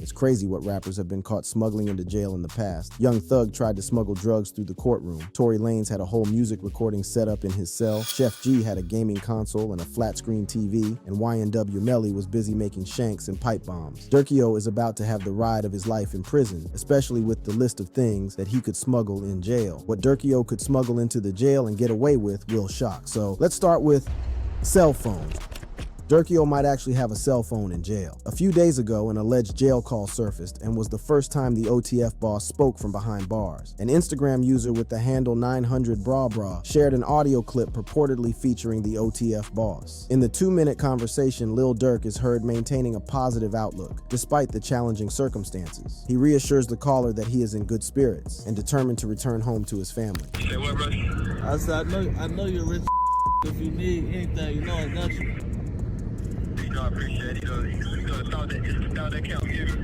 It's crazy what rappers have been caught smuggling into jail in the past. Young Thug tried to smuggle drugs through the courtroom. Tory Lanez had a whole music recording set up in his cell. Chef G had a gaming console and a flat-screen TV, and YNW Melly was busy making shanks and pipe bombs. Durkio is about to have the ride of his life in prison, especially with the list of things that he could smuggle in jail. What Durkio could smuggle into the jail and get away with will shock. So let's start with cell phones. Durkio might actually have a cell phone in jail. A few days ago, an alleged jail call surfaced and was the first time the OTF boss spoke from behind bars. An Instagram user with the handle 900bra shared an audio clip purportedly featuring the OTF boss. In the 2-minute conversation, Lil Durk is heard maintaining a positive outlook, despite the challenging circumstances. He reassures the caller that he is in good spirits and determined to return home to his family. You say what, bro? I said, I know you're rich. If you need anything, you know I got you. I appreciate it.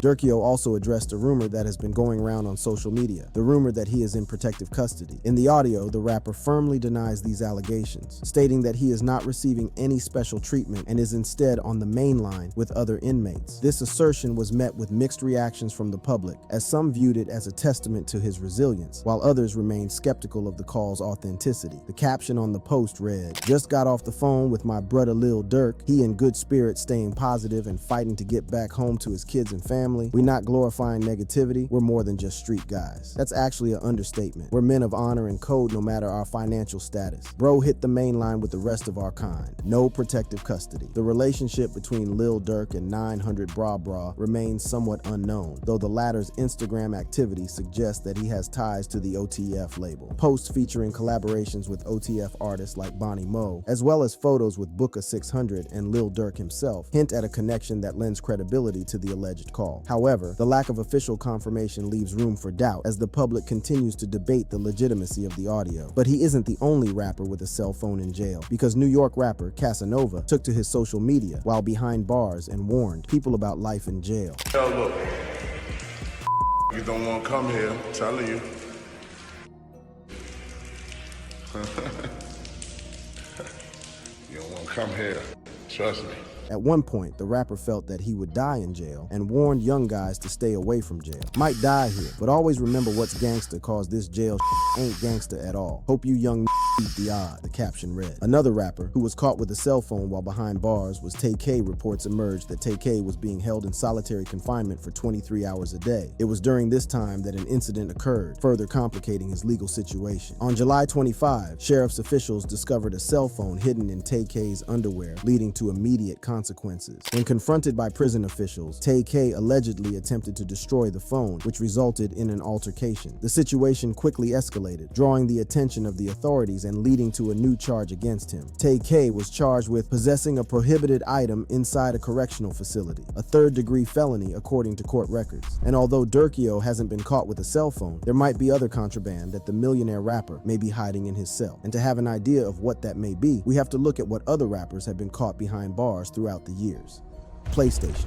Durkio also addressed a rumor that has been going around on social media, the rumor that he is in protective custody. In the audio, the rapper firmly denies these allegations, stating that he is not receiving any special treatment and is instead on the main line with other inmates. This assertion was met with mixed reactions from the public, as some viewed it as a testament to his resilience, while others remained skeptical of the call's authenticity. The caption on the post read, "Just got off the phone with my brother Lil Durk. He in good spirits, staying positive and fighting to get back home to his kids and family. We're not glorifying negativity. We're more than just street guys." That's actually an understatement. We're men of honor and code no matter our financial status. Bro hit the main line with the rest of our kind. No protective custody. The relationship between Lil Durk and 900bra remains somewhat unknown, though the latter's Instagram activity suggests that he has ties to the OTF label. Posts featuring collaborations with OTF artists like Bonnie Mo, as well as photos with Booka 600 and Lil Durk himself, hint at a connection that lends credibility to the alleged call. However, the lack of official confirmation leaves room for doubt as the public continues to debate the legitimacy of the audio. But he isn't the only rapper with a cell phone in jail, because New York rapper Casanova took to his social media while behind bars and warned people about life in jail. Yo, look, you don't want to come here, I'm telling you. You don't want to come here, trust me. At one point, the rapper felt that he would die in jail and warned young guys to stay away from jail. Might die here, but always remember what's gangsta, cause this jail ain't gangsta at all. Hope you young beat the odd, the caption read. Another rapper who was caught with a cell phone while behind bars was Tay K. Reports emerged that Tay K was being held in solitary confinement for 23 hours a day. It was during this time that an incident occurred, further complicating his legal situation. On July 25, sheriff's officials discovered a cell phone hidden in Tay K's underwear, leading to immediate consequences. When confronted by prison officials, Tay K allegedly attempted to destroy the phone, which resulted in an altercation. The situation quickly escalated, drawing the attention of the authorities and leading to a new charge against him. Tay K was charged with possessing a prohibited item inside a correctional facility, a third-degree felony according to court records. And although Durkio hasn't been caught with a cell phone, there might be other contraband that the millionaire rapper may be hiding in his cell. And to have an idea of what that may be, we have to look at what other rappers have been caught behind bars throughout the years. PlayStation.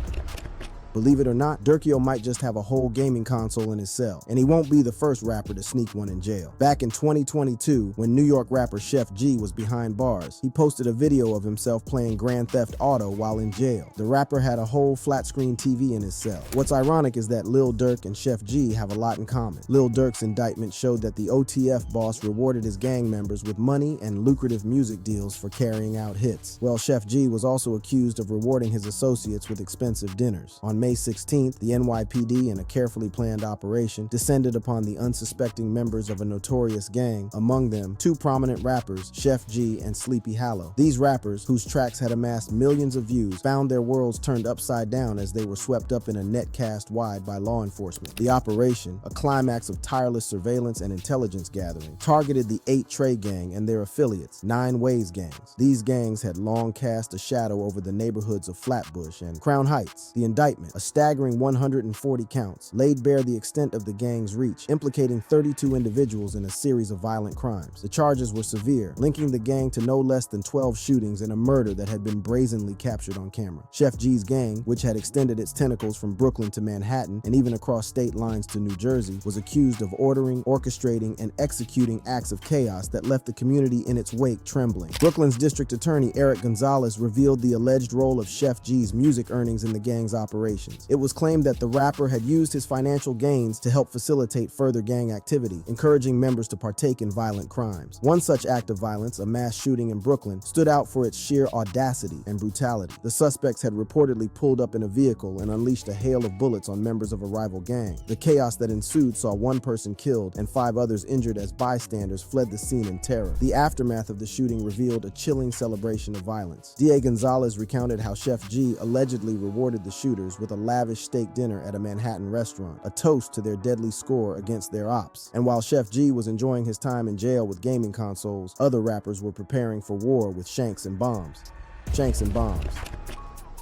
Believe it or not, Durkio might just have a whole gaming console in his cell, and he won't be the first rapper to sneak one in jail. Back in 2022, when New York rapper Chef G was behind bars, he posted a video of himself playing Grand Theft Auto while in jail. The rapper had a whole flat-screen TV in his cell. What's ironic is that Lil Durk and Chef G have a lot in common. Lil Durk's indictment showed that the OTF boss rewarded his gang members with money and lucrative music deals for carrying out hits, while Chef G was also accused of rewarding his associates with expensive dinners. On May 16th, the NYPD, in a carefully planned operation, descended upon the unsuspecting members of a notorious gang, among them 2 prominent rappers, Chef G and Sleepy Hallow. These rappers, whose tracks had amassed millions of views, found their worlds turned upside down as they were swept up in a net cast wide by law enforcement. The operation, a climax of tireless surveillance and intelligence gathering, targeted the 8 Trey Gang and their affiliates, 9 Ways gangs. These gangs had long cast a shadow over the neighborhoods of Flatbush and Crown Heights. The indictment, a staggering 140 counts, laid bare the extent of the gang's reach, implicating 32 individuals in a series of violent crimes. The charges were severe, linking the gang to no less than 12 shootings and a murder that had been brazenly captured on camera. Chef G's gang, which had extended its tentacles from Brooklyn to Manhattan and even across state lines to New Jersey, was accused of ordering, orchestrating, and executing acts of chaos that left the community in its wake trembling. Brooklyn's district attorney Eric Gonzalez revealed the alleged role of Chef G's music earnings in the gang's operation. operations. It was claimed that the rapper had used his financial gains to help facilitate further gang activity, encouraging members to partake in violent crimes. One such act of violence, a mass shooting in Brooklyn, stood out for its sheer audacity and brutality. The suspects had reportedly pulled up in a vehicle and unleashed a hail of bullets on members of a rival gang. The chaos that ensued saw one person killed and 5 others injured as bystanders fled the scene in terror. The aftermath of the shooting revealed a chilling celebration of violence. D.A. Gonzalez recounted how Chef G allegedly rewarded the shooters with a lavish steak dinner at a Manhattan restaurant, a toast to their deadly score against their ops. And while Chef G was enjoying his time in jail with gaming consoles, other rappers were preparing for war with shanks and bombs. Shanks and bombs.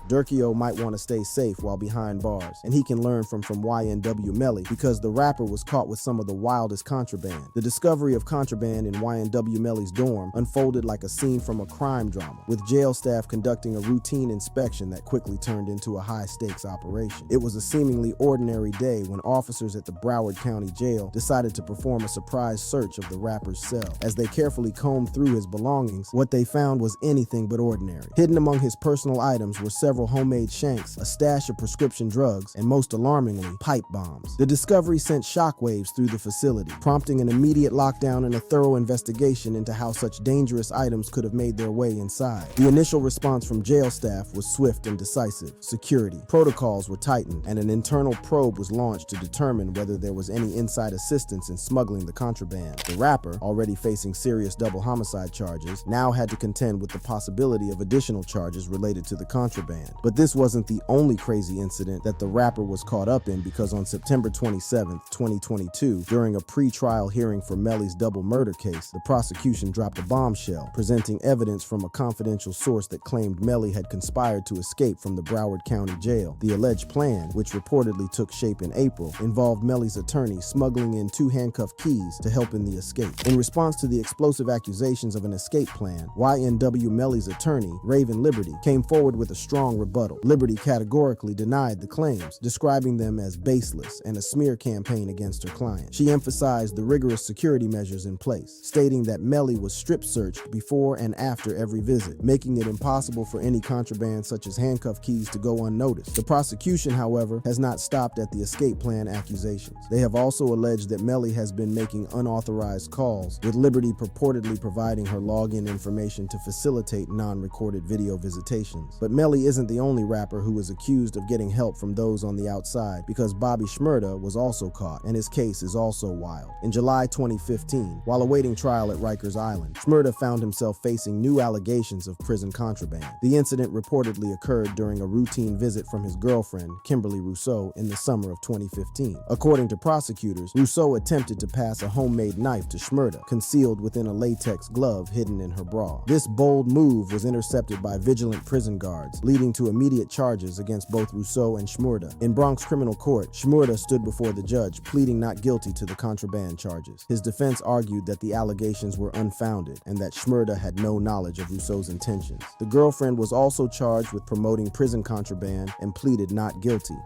Durkio might want to stay safe while behind bars, and he can learn from YNW Melly because the rapper was caught with some of the wildest contraband. The discovery of contraband in YNW Melly's dorm unfolded like a scene from a crime drama, with jail staff conducting a routine inspection that quickly turned into a high-stakes operation. It was a seemingly ordinary day when officers at the Broward County Jail decided to perform a surprise search of the rapper's cell. As they carefully combed through his belongings, what they found was anything but ordinary. Hidden among his personal items were several homemade shanks, a stash of prescription drugs, and most alarmingly, pipe bombs. The discovery sent shockwaves through the facility, prompting an immediate lockdown and a thorough investigation into how such dangerous items could have made their way inside. The initial response from jail staff was swift and decisive. Security protocols were tightened, and an internal probe was launched to determine whether there was any inside assistance in smuggling the contraband. The rapper, already facing serious double homicide charges, now had to contend with the possibility of additional charges related to the contraband. But this wasn't the only crazy incident that the rapper was caught up in, because on September 27, 2022, during a pre-trial hearing for Melly's double murder case, the prosecution dropped a bombshell, presenting evidence from a confidential source that claimed Melly had conspired to escape from the Broward County Jail. The alleged plan, which reportedly took shape in April, involved Melly's attorney smuggling in 2 handcuff keys to help in the escape. In response to the explosive accusations of an escape plan, YNW Melly's attorney, Raven Liberty, came forward with a strong rebuttal. Liberty categorically denied the claims, describing them as baseless and a smear campaign against her client. She emphasized the rigorous security measures in place, stating that Melly was strip searched before and after every visit, making it impossible for any contraband such as handcuff keys to go unnoticed. The prosecution, however, has not stopped at the escape plan accusations. They have also alleged that Melly has been making unauthorized calls, with Liberty purportedly providing her login information to facilitate non-recorded video visitations. But Melly isn't the only rapper who is accused of getting help from those on the outside, because Bobby Shmurda was also caught, and his case is also wild. In July 2015, while awaiting trial at Rikers Island, Shmurda found himself facing new allegations of prison contraband. The incident reportedly occurred during a routine visit from his girlfriend, Kimberly Rousseau, in the summer of 2015. According to prosecutors, Rousseau attempted to pass a homemade knife to Shmurda, concealed within a latex glove hidden in her bra. This bold move was intercepted by vigilant prison guards, leading to immediate charges against both Rousseau and Shmurda. In Bronx criminal court, Shmurda stood before the judge, pleading not guilty to the contraband charges. His defense argued that the allegations were unfounded and that Shmurda had no knowledge of Rousseau's intentions. The girlfriend was also charged with promoting prison contraband and pleaded not guilty.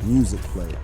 Music player.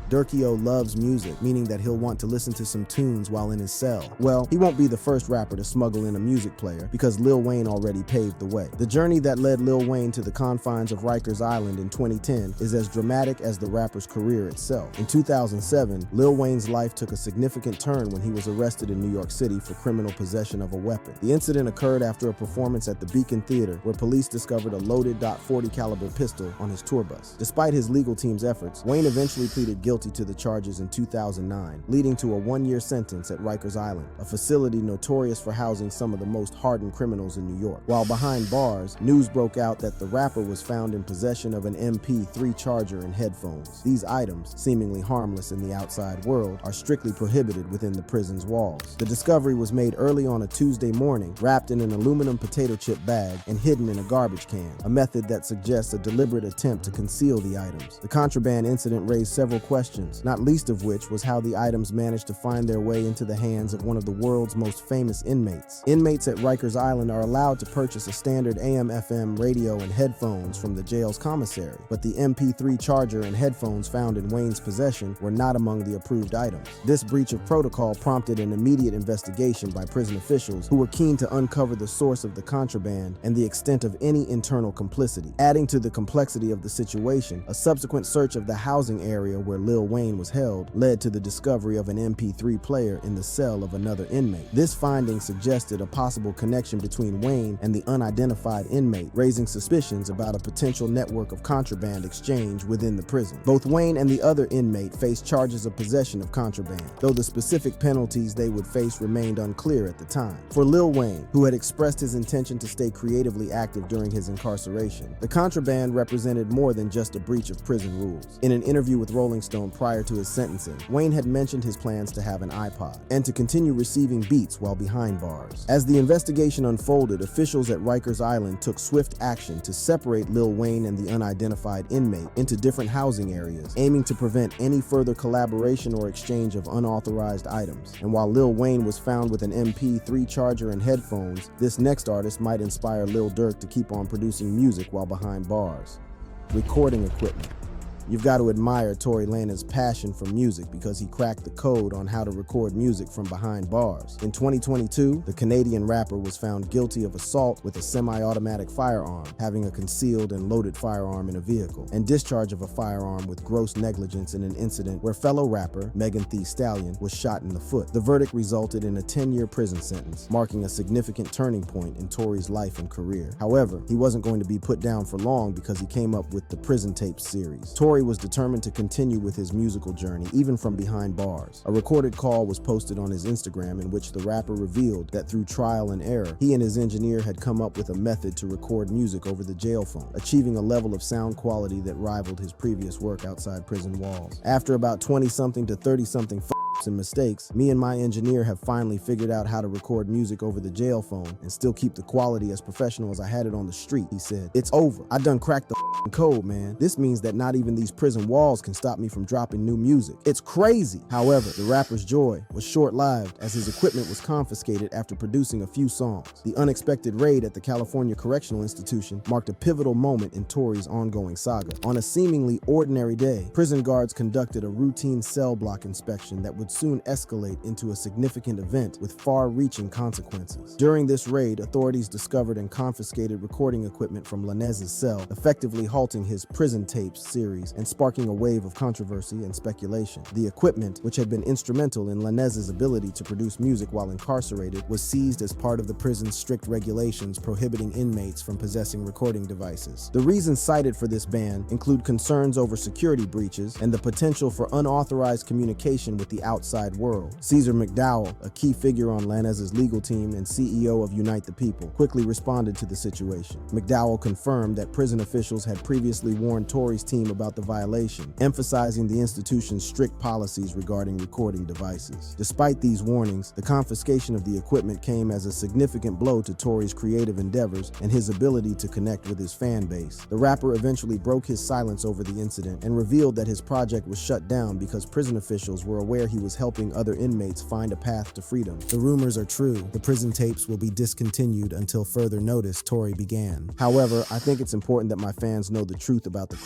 Durkio loves music, meaning that he'll want to listen to some tunes while in his cell. Well, he won't be the first rapper to smuggle in a music player, because Lil Wayne already paved the way. The journey that led Lil Wayne to the confines of Rikers Island in 2010 is as dramatic as the rapper's career itself. In 2007, Lil Wayne's life took a significant turn when he was arrested in New York City for criminal possession of a weapon. The incident occurred after a performance at the Beacon Theater, where police discovered a loaded .40 caliber pistol on his tour bus. Despite his legal team's efforts, Wayne eventually pleaded guilty to the charges in 2009, leading to a 1-year sentence at Rikers Island, a facility notorious for housing some of the most hardened criminals in New York. While behind bars, news broke out that the rapper was found in possession of an MP3 charger and headphones. These items, seemingly harmless in the outside world, are strictly prohibited within the prison's walls. The discovery was made early on a Tuesday morning, wrapped in an aluminum potato chip bag and hidden in a garbage can, a method that suggests a deliberate attempt to conceal the items. The contraband incident raised several questions questions, not least of which was how the items managed to find their way into the hands of one of the world's most famous inmates. Inmates at Rikers Island are allowed to purchase a standard AM/FM radio and headphones from the jail's commissary, but the MP3 charger and headphones found in Wayne's possession were not among the approved items. This breach of protocol prompted an immediate investigation by prison officials who were keen to uncover the source of the contraband and the extent of any internal complicity. Adding to the complexity of the situation, a subsequent search of the housing area where Lil Wayne was held led to the discovery of an MP3 player in the cell of another inmate. This finding suggested a possible connection between Wayne and the unidentified inmate, raising suspicions about a potential network of contraband exchange within the prison. Both Wayne and the other inmate faced charges of possession of contraband, though the specific penalties they would face remained unclear at the time. For Lil Wayne, who had expressed his intention to stay creatively active during his incarceration, the contraband represented more than just a breach of prison rules. In an interview with Rolling Stone prior to his sentencing, Wayne had mentioned his plans to have an iPod and to continue receiving beats while behind bars. As the investigation unfolded, officials at Rikers Island took swift action to separate Lil Wayne and the unidentified inmate into different housing areas, aiming to prevent any further collaboration or exchange of unauthorized items. And while Lil Wayne was found with an MP3 charger and headphones, this next artist might inspire Lil Durk to keep on producing music while behind bars. Recording equipment. You've got to admire Tory Lanez's passion for music because he cracked the code on how to record music from behind bars. In 2022, the Canadian rapper was found guilty of assault with a semi-automatic firearm, having a concealed and loaded firearm in a vehicle, and discharge of a firearm with gross negligence in an incident where fellow rapper Megan Thee Stallion was shot in the foot. The verdict resulted in a 10-year prison sentence, marking a significant turning point in Tory's life and career. However, he wasn't going to be put down for long because he came up with the Prison Tapes series. Tory was determined to continue with his musical journey, even from behind bars. A recorded call was posted on his Instagram in which the rapper revealed that through trial and error, he and his engineer had come up with a method to record music over the jail phone, achieving a level of sound quality that rivaled his previous work outside prison walls. After about 20-something to 30-something and mistakes, me and my engineer have finally figured out how to record music over the jail phone and still keep the quality as professional as I had it on the street, he said. It's over. I done cracked the code, man. This means that not even these prison walls can stop me from dropping new music. It's crazy. However, the rapper's joy was short-lived as his equipment was confiscated after producing a few songs. The unexpected raid at the California Correctional Institution marked a pivotal moment in Tory's ongoing saga. On a seemingly ordinary day, prison guards conducted a routine cell block inspection that would soon escalate into a significant event with far-reaching consequences. During this raid, authorities discovered and confiscated recording equipment from Lanez's cell, effectively halting his Prison Tapes series and sparking a wave of controversy and speculation. The equipment, which had been instrumental in Lanez's ability to produce music while incarcerated, was seized as part of the prison's strict regulations prohibiting inmates from possessing recording devices. The reasons cited for this ban include concerns over security breaches and the potential for unauthorized communication with the outside world. Caesar McDowell, a key figure on Lanez's legal team and CEO of Unite the People, quickly responded to the situation. McDowell confirmed that prison officials had previously warned Tory's team about the violation, emphasizing the institution's strict policies regarding recording devices. Despite these warnings, the confiscation of the equipment came as a significant blow to Tory's creative endeavors and his ability to connect with his fan base. The rapper eventually broke his silence over the incident and revealed that his project was shut down because prison officials were aware he was helping other inmates find a path to freedom. The rumors are true. The Prison Tapes will be discontinued until further notice, Tory began. However, I think it's important that my fans know the truth about the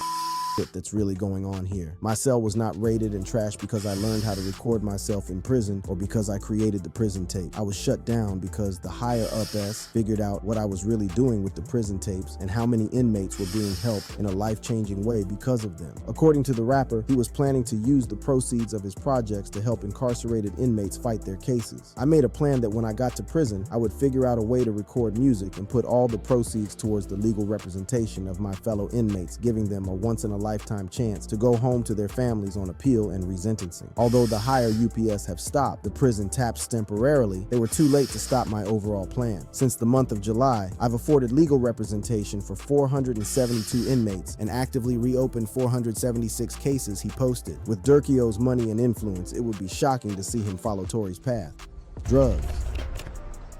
that's really going on here. My cell was not raided and trashed because I learned how to record myself in prison or because I created the prison tape. I was shut down because the higher-ups figured out what I was really doing with the prison tapes and how many inmates were being helped in a life-changing way because of them. According to the rapper, he was planning to use the proceeds of his projects to help incarcerated inmates fight their cases. I made a plan that when I got to prison, I would figure out a way to record music and put all the proceeds towards the legal representation of my fellow inmates, giving them a once-in-a-lifetime chance to go home to their families on appeal and resentencing. Although the higher UPS have stopped the prison taps temporarily, they were too late to stop my overall plan. Since the month of July, I've afforded legal representation for 472 inmates and actively reopened 476 cases he posted. With Durkio's money and influence, it would be shocking to see him follow Tory's path. Drugs.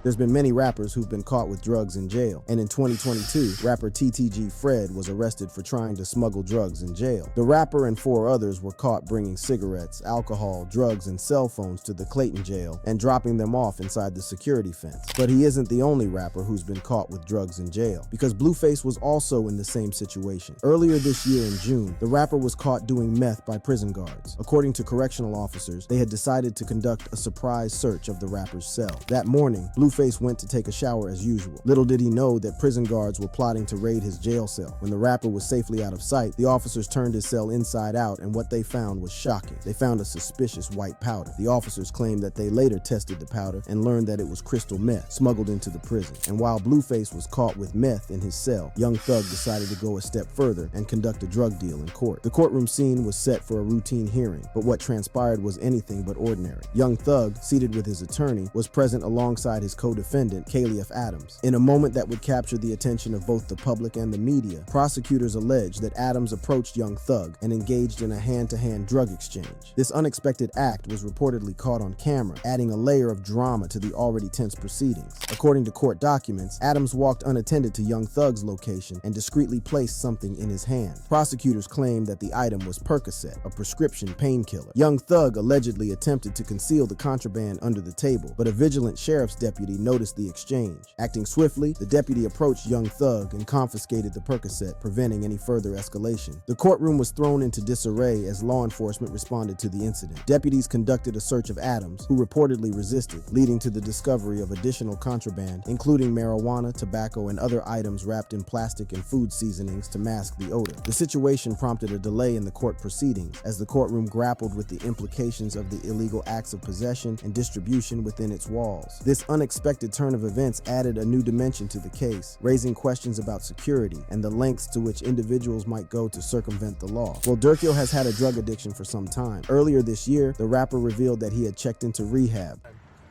There's been many rappers who've been caught with drugs in jail, and in 2022, rapper TTG Fred was arrested for trying to smuggle drugs in jail. The rapper and 4 others were caught bringing cigarettes, alcohol, drugs, and cell phones to the Clayton jail and dropping them off inside the security fence. But he isn't the only rapper who's been caught with drugs in jail, because Blueface was also in the same situation. Earlier this year in June, the rapper was caught doing meth by prison guards. According to correctional officers, they had decided to conduct a surprise search of the rapper's cell. That morning, Blueface went to take a shower as usual. Little did he know that prison guards were plotting to raid his jail cell. When the rapper was safely out of sight, the officers turned his cell inside out, and what they found was shocking. They found a suspicious white powder. The officers claimed that they later tested the powder and learned that it was crystal meth smuggled into the prison. And while Blueface was caught with meth in his cell, Young Thug decided to go a step further and conduct a drug deal in court. The courtroom scene was set for a routine hearing, but what transpired was anything but ordinary. Young Thug, seated with his attorney, was present alongside his co-defendant, Caliph Adams. In a moment that would capture the attention of both the public and the media, prosecutors alleged that Adams approached Young Thug and engaged in a hand-to-hand drug exchange. This unexpected act was reportedly caught on camera, adding a layer of drama to the already tense proceedings. According to court documents, Adams walked unattended to Young Thug's location and discreetly placed something in his hand. Prosecutors claimed that the item was Percocet, a prescription painkiller. Young Thug allegedly attempted to conceal the contraband under the table, but a vigilant sheriff's deputy noticed the exchange. Acting swiftly, the deputy approached Young Thug and confiscated the Percocet, preventing any further escalation. The courtroom was thrown into disarray as law enforcement responded to the incident. Deputies conducted a search of Adams, who reportedly resisted, leading to the discovery of additional contraband, including marijuana, tobacco, and other items wrapped in plastic and food seasonings to mask the odor. The situation prompted a delay in the court proceedings as the courtroom grappled with the implications of the illegal acts of possession and distribution within its walls. This unexpected turn of events added a new dimension to the case, raising questions about security and the lengths to which individuals might go to circumvent the law. Well, Durkio has had a drug addiction for some time. Earlier this year, the rapper revealed that he had checked into rehab.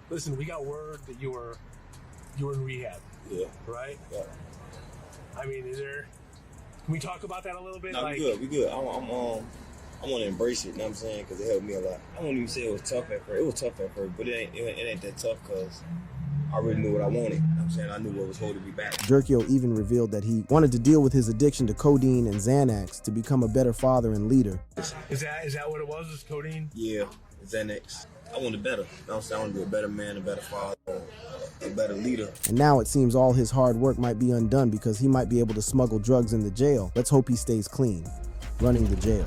Listen, we got word that you were in rehab. Yeah. Right? Yeah. I mean, can we talk about that a little bit? No, we good. I want to embrace it, you know what I'm saying? Because it helped me a lot. I won't even say it was tough at first. It was tough at first, but it ain't that tough because I really knew what I wanted. You know what I'm saying? I knew what was holding me back. Durkio even revealed that he wanted to deal with his addiction to codeine and Xanax to become a better father and leader. Is that what it was codeine? Yeah, Xanax. I wanted better. You know what I'm saying? I want to be a better man, a better father, a better leader. And now it seems all his hard work might be undone because he might be able to smuggle drugs in the jail. Let's hope he stays clean. Running the jail.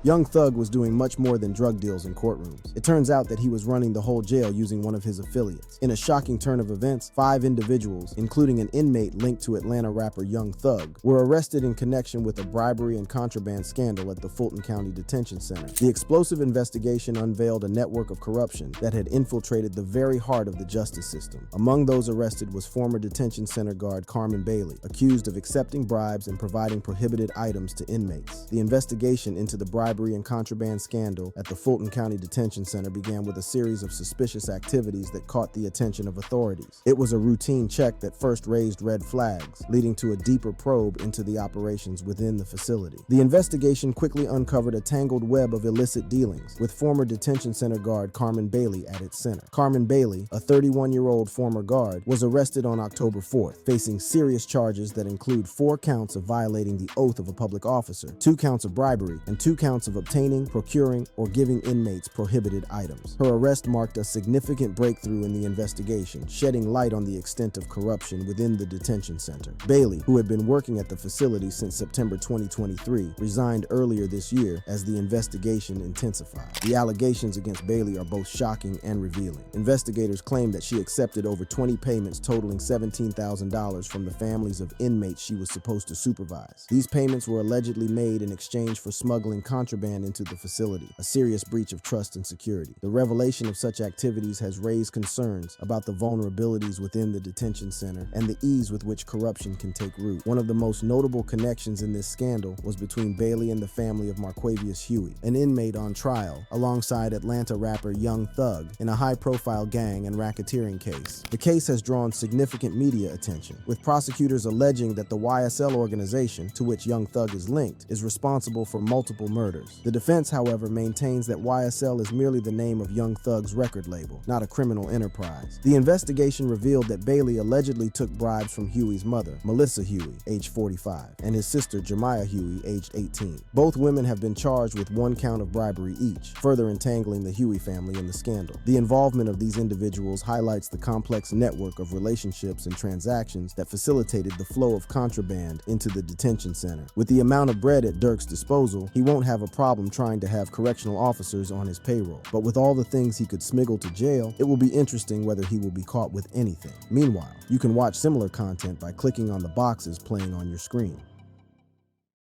Young Thug was doing much more than drug deals in courtrooms. It turns out that he was running the whole jail using one of his affiliates. In a shocking turn of events, 5 individuals, including an inmate linked to Atlanta rapper Young Thug, were arrested in connection with a bribery and contraband scandal at the Fulton County Detention Center. The explosive investigation unveiled a network of corruption that had infiltrated the very heart of the justice system. Among those arrested was former detention center guard Carmen Bailey, accused of accepting bribes and providing prohibited items to inmates. The investigation into the bribery and contraband scandal at the Fulton County Detention Center began with a series of suspicious activities that caught the attention of authorities. It was a routine check that first raised red flags, leading to a deeper probe into the operations within the facility. The investigation quickly uncovered a tangled web of illicit dealings, with former detention center guard Carmen Bailey at its center. Carmen Bailey, a 31-year-old former guard, was arrested on October 4th, facing serious charges that include 4 counts of violating the oath of a public officer, 2 counts of bribery, and 2 counts of obtaining, procuring, or giving inmates prohibited items. Her arrest marked a significant breakthrough in the investigation, shedding light on the extent of corruption within the detention center. Bailey, who had been working at the facility since September 2023, resigned earlier this year as the investigation intensified. The allegations against Bailey are both shocking and revealing. Investigators claim that she accepted over 20 payments totaling $17,000 from the families of inmates she was supposed to supervise. These payments were allegedly made in exchange for smuggling contraband into the facility, a serious breach of trust and security. The revelation of such activities has raised concerns about the vulnerabilities within the detention center and the ease with which corruption can take root. One of the most notable connections in this scandal was between Bailey and the family of Marquavius Huey, an inmate on trial, alongside Atlanta rapper Young Thug, in a high-profile gang and racketeering case. The case has drawn significant media attention, with prosecutors alleging that the YSL organization, to which Young Thug is linked, is responsible for multiple murders. matters. The defense, however, maintains that YSL is merely the name of Young Thug's record label, not a criminal enterprise. The investigation revealed that Bailey allegedly took bribes from Huey's mother, Melissa Huey, age 45, and his sister, Jemiah Huey, aged 18. Both women have been charged with 1 count of bribery each, further entangling the Huey family in the scandal. The involvement of these individuals highlights the complex network of relationships and transactions that facilitated the flow of contraband into the detention center. With the amount of bread at Durk's disposal, he won't have a problem trying to have correctional officers on his payroll. But with all the things he could smuggle to jail, it will be interesting whether he will be caught with anything. Meanwhile, you can watch similar content by clicking on the boxes playing on your screen.